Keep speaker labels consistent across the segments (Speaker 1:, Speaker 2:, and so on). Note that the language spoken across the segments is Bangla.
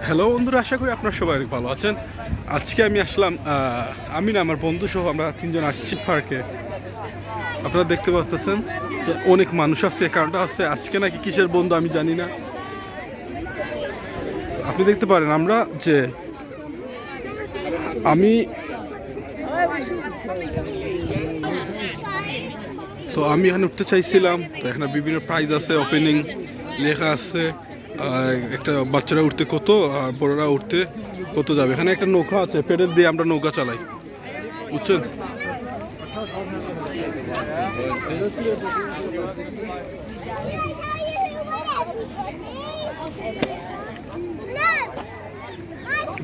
Speaker 1: হ্যালো বন্ধুরা, আশা করি আপনারা সবাই অনেক ভালো আছেন। আজকে আমি আসলাম, আমি না আমার বন্ধু সহ আমরা তিনজন আসছি পার্কে। আপনারা দেখতে পাচ্ছেন অনেক মানুষ আছে, কারণটা আছে আজকে নাকি কিসের বন্ধু আমি জানি না। আপনি দেখতে পারেন আমরা যে আমি এখানে উঠতে চাইছিলাম, তো এখানে বিভিন্ন প্রাইজ আছে, ওপেনিং লেখা আছে। একটা বাচ্চারা উঠতে কত আর বড়রা উঠতে কত যাবে। এখানে একটা নৌকা আছে, পেডেল দিয়ে আমরা নৌকা চালাই, বুঝছেন।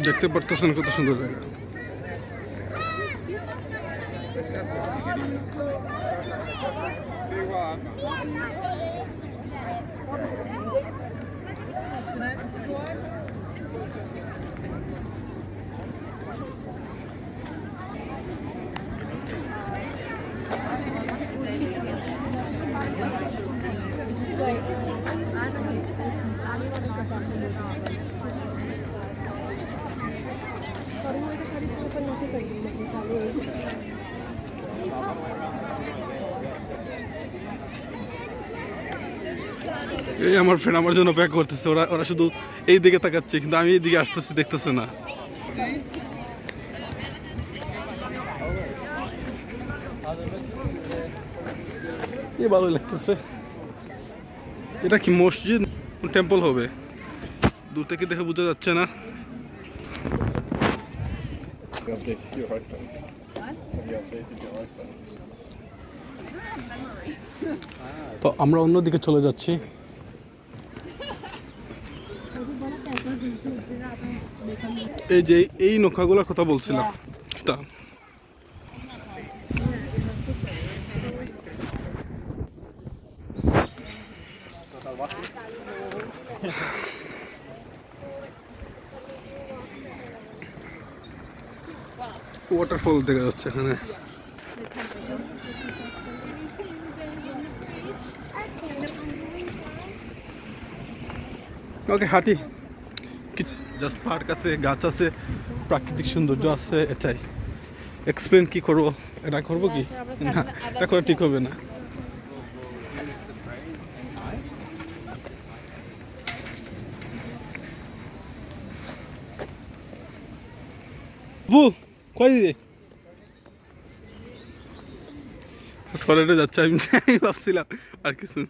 Speaker 1: দেখতে পারতেছেন কত সুন্দর জায়গা। এই আমার ফ্রেন্ড আমার জন্য প্যাক করতেছে, ওরা ওরা শুধু এই দিকে তাকাচ্ছে, কিন্তু আমি এই দিকে আসতেছি, দেখতেছে না। কি ভালো লাগতেছে। এটা কি মসজিদ, টেম্পল হবে? দূর থেকে দেখে বোঝা যাচ্ছে না। তো আমরা অন্যদিকে চলে যাচ্ছি। এই যে এই নৌকাগুলোর কথা বলছিলাম, তা ওয়াটারফল দেখা যাচ্ছে এখানে। ওকে, হাঁটি। জাস্ট পার্ক আছে, গাছ আছে, প্রাকৃতিক সৌন্দর্য আছে, এটাই। এক্সপ্লেন কি করবো, এটা করবো কি না, এটা করে ঠিক হবে না। কই দিদি টয়লেটে যাচ্ছে, আমি ভাবছিলাম আর কিছু।